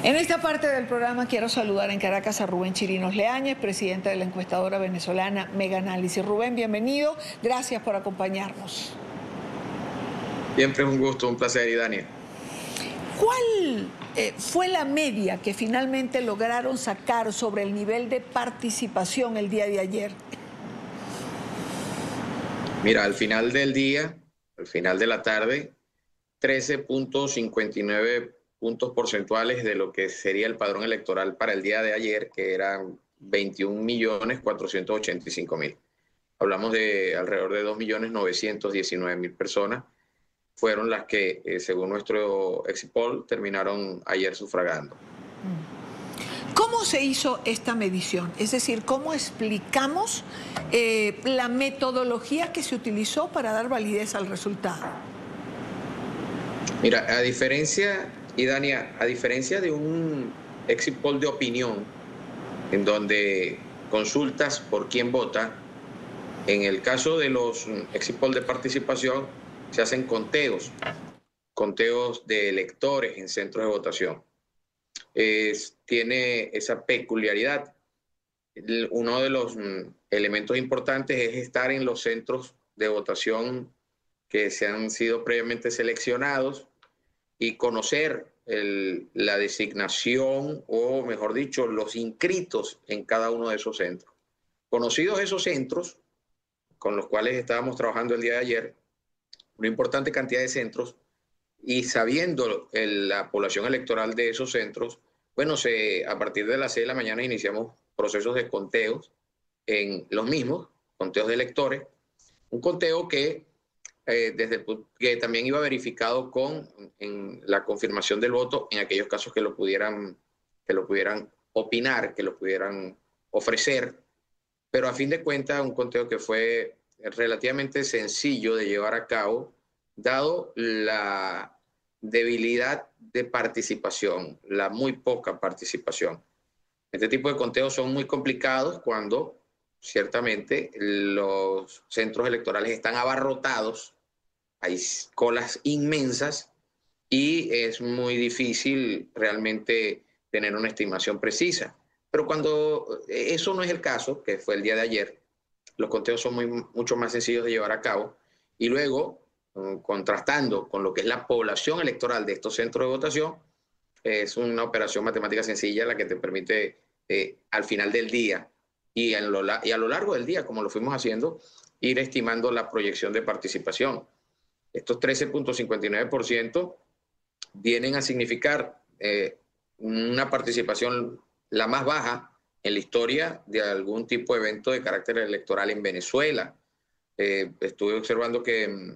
En esta parte del programa quiero saludar en Caracas a Rubén Chirinos Leáñez, presidente de la encuestadora venezolana Mega Análisis. Rubén, bienvenido. Gracias por acompañarnos. Siempre es un gusto, un placer, Idania. ¿Cuál fue la media que finalmente lograron sacar sobre el nivel de participación el día de ayer? Mira, al final del día, al final de la tarde, 13.59 puntos porcentuales de lo que sería el padrón electoral para el día de ayer, que eran 21.485.000. Hablamos de alrededor de 2.919.000 personas, fueron las que, según nuestro exit poll, terminaron ayer sufragando. ¿Cómo se hizo esta medición? Es decir, ¿cómo explicamos la metodología que se utilizó para dar validez al resultado? Mira, a diferencia de un exit poll de opinión, en donde consultas por quién vota, en el caso de los exit poll de participación, se hacen conteos de electores en centros de votación. Tiene esa peculiaridad. Uno de los elementos importantes es estar en los centros de votación que se han sido previamente seleccionados y conocer la designación, o mejor dicho, los inscritos en cada uno de esos centros. Conocidos esos centros con los cuales estábamos trabajando el día de ayer, una importante cantidad de centros, y sabiendo la población electoral de esos centros, bueno, a partir de las 6 de la mañana iniciamos procesos de conteos en los mismos, conteos de electores, un conteo que que también iba verificado en la confirmación del voto en aquellos casos que lo pudieran opinar, que lo pudieran ofrecer, pero a fin de cuentas un conteo que fue relativamente sencillo de llevar a cabo, dado la debilidad de participación, la muy poca participación. Este tipo de conteos son muy complicados cuando ciertamente los centros electorales están abarrotados, hay colas inmensas y es muy difícil realmente tener una estimación precisa. Pero cuando eso no es el caso, que fue el día de ayer, los conteos son mucho más sencillos de llevar a cabo, y luego, contrastando con lo que es la población electoral de estos centros de votación, es una operación matemática sencilla la que te permite al final del día y a lo largo del día, como lo fuimos haciendo, ir estimando la proyección de participación. Estos 13.59% vienen a significar una participación la más baja en la historia de algún tipo de evento de carácter electoral en Venezuela. Estuve observando que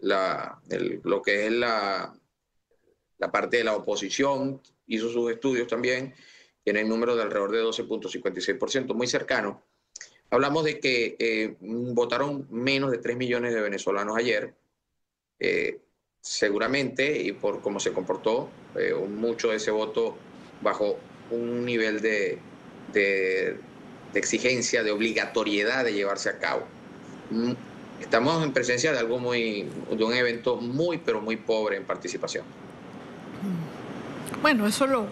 lo que es la parte de la oposición hizo sus estudios también, tiene el número de alrededor de 12.56%, muy cercano. Hablamos de que votaron menos de 3 millones de venezolanos ayer. Seguramente, y por cómo se comportó, mucho de ese voto bajo un nivel de exigencia, de obligatoriedad de llevarse a cabo. Estamos en presencia de de un evento muy, pero muy pobre en participación. Bueno, eso lo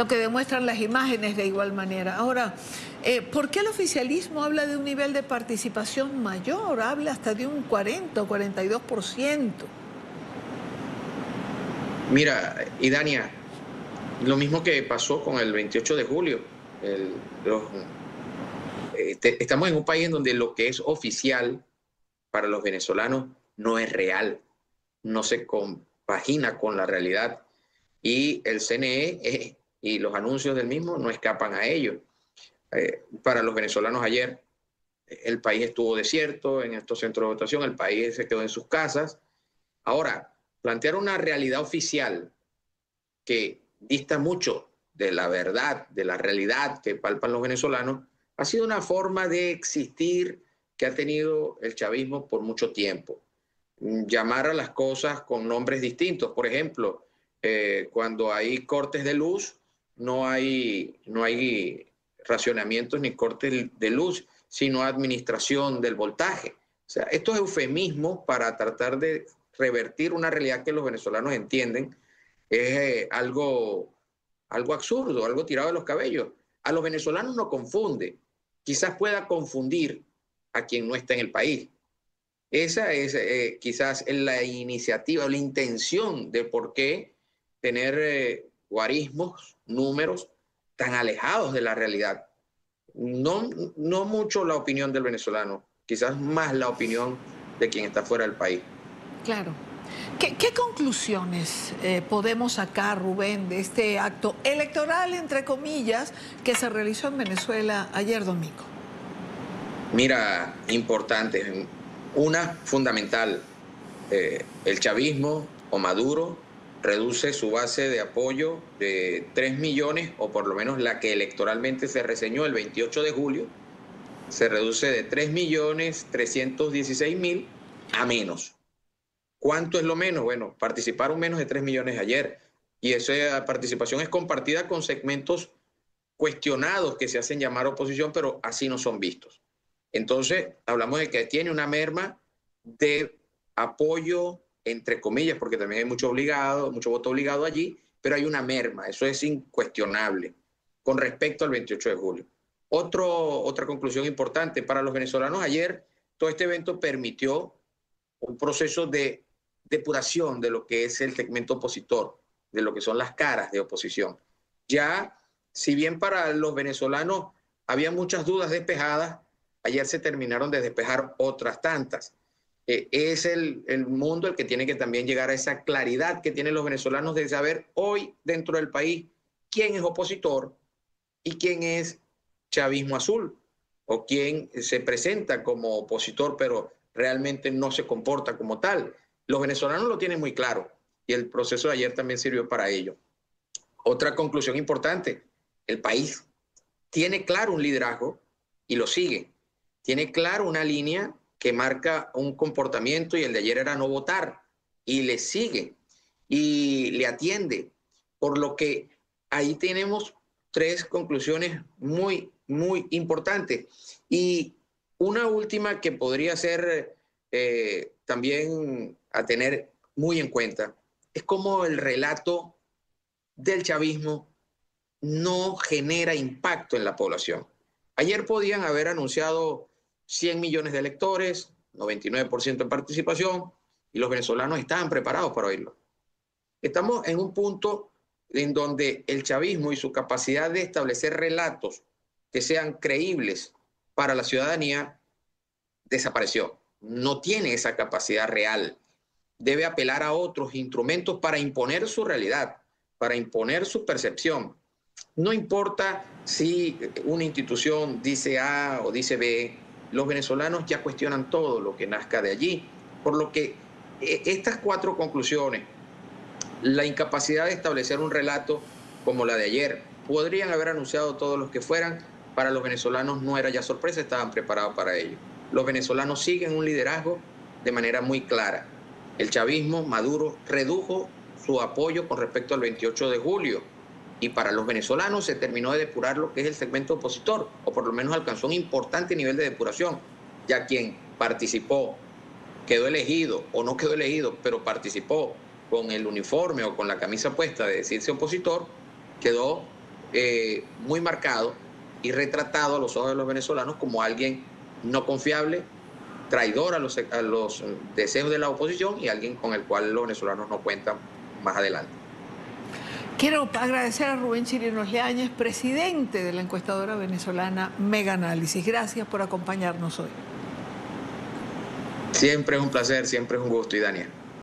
que demuestran las imágenes de igual manera. Ahora, ¿por qué el oficialismo habla de un nivel de participación mayor? Habla hasta de un 40 o 42%. Mira, Idania, lo mismo que pasó con el 28 de julio. Estamos en un país en donde lo que es oficial para los venezolanos no es real, no se compagina con la realidad, y el CNE y los anuncios del mismo no escapan a ello. Para los venezolanos ayer, el país estuvo desierto en estos centros de votación, el país se quedó en sus casas. Ahora, plantear una realidad oficial que dista mucho de la verdad, de la realidad que palpan los venezolanos, ha sido una forma de existir que ha tenido el chavismo por mucho tiempo. Llamar a las cosas con nombres distintos. Por ejemplo, cuando hay cortes de luz, no hay racionamientos ni cortes de luz, sino administración del voltaje. O sea, estos eufemismos para tratar de revertir una realidad que los venezolanos entienden es algo algo absurdo, algo tirado de los cabellos. A los venezolanos no confunde. Quizás pueda confundir a quien no está en el país. Esa es quizás la iniciativa, la intención de por qué tener guarismos, números tan alejados de la realidad. No mucho la opinión del venezolano, quizás más la opinión de quien está fuera del país. Claro. ¿Qué conclusiones podemos sacar, Rubén, de este acto electoral, entre comillas, que se realizó en Venezuela ayer domingo? Mira, importante. Una fundamental, el chavismo o Maduro reduce su base de apoyo de 3 millones, o por lo menos la que electoralmente se reseñó el 28 de julio, se reduce de 3.316.000 a menos. ¿Cuánto es lo menos? Bueno, participaron menos de 3 millones ayer, y esa participación es compartida con segmentos cuestionados que se hacen llamar oposición, pero así no son vistos. Entonces, hablamos de que tiene una merma de apoyo, entre comillas, porque también hay mucho voto obligado allí, pero hay una merma, eso es incuestionable, con respecto al 28 de julio. Otra conclusión importante para los venezolanos ayer, todo este evento permitió un proceso de depuración de lo que es el segmento opositor, de lo que son las caras de oposición. Ya, si bien para los venezolanos había muchas dudas despejadas, ayer se terminaron de despejar otras tantas. Es el mundo el que tiene que también llegar a esa claridad que tienen los venezolanos de saber hoy dentro del país quién es opositor y quién es chavismo azul, o quién se presenta como opositor pero realmente no se comporta como tal. Los venezolanos lo tienen muy claro y el proceso de ayer también sirvió para ello. Otra conclusión importante, el país tiene claro un liderazgo y lo sigue. Tiene claro una línea que marca un comportamiento, y el de ayer era no votar, y le sigue y le atiende. Por lo que ahí tenemos 3 conclusiones muy importantes. Y una última que podría ser también a tener muy en cuenta, es cómo el relato del chavismo no genera impacto en la población. Ayer podían haber anunciado 100 millones de electores, 99% de participación, y los venezolanos estaban preparados para oírlo. Estamos en un punto en donde el chavismo y su capacidad de establecer relatos que sean creíbles para la ciudadanía desapareció. No tiene esa capacidad real. Debe apelar a otros instrumentos para imponer su realidad, para imponer su percepción. No importa si una institución dice A o dice B, los venezolanos ya cuestionan todo lo que nazca de allí. Por lo que estas 4 conclusiones, la incapacidad de establecer un relato como la de ayer, podrían haber anunciado todos los que fueran, para los venezolanos no era ya sorpresa, estaban preparados para ello. Los venezolanos siguen un liderazgo de manera muy clara. El chavismo, Maduro, redujo su apoyo con respecto al 28 de julio, y para los venezolanos se terminó de depurar lo que es el segmento opositor, o por lo menos alcanzó un importante nivel de depuración, ya quien participó, quedó elegido o no quedó elegido, pero participó con el uniforme o con la camisa puesta de decirse opositor, quedó muy marcado y retratado a los ojos de los venezolanos como alguien no confiable, traidor a los deseos de la oposición, y alguien con el cual los venezolanos no cuentan más adelante. Quiero agradecer a Rubén Chirinos Leáñez, presidente de la encuestadora venezolana Mega Análisis. Gracias por acompañarnos hoy. Siempre es un placer, siempre es un gusto, Idania.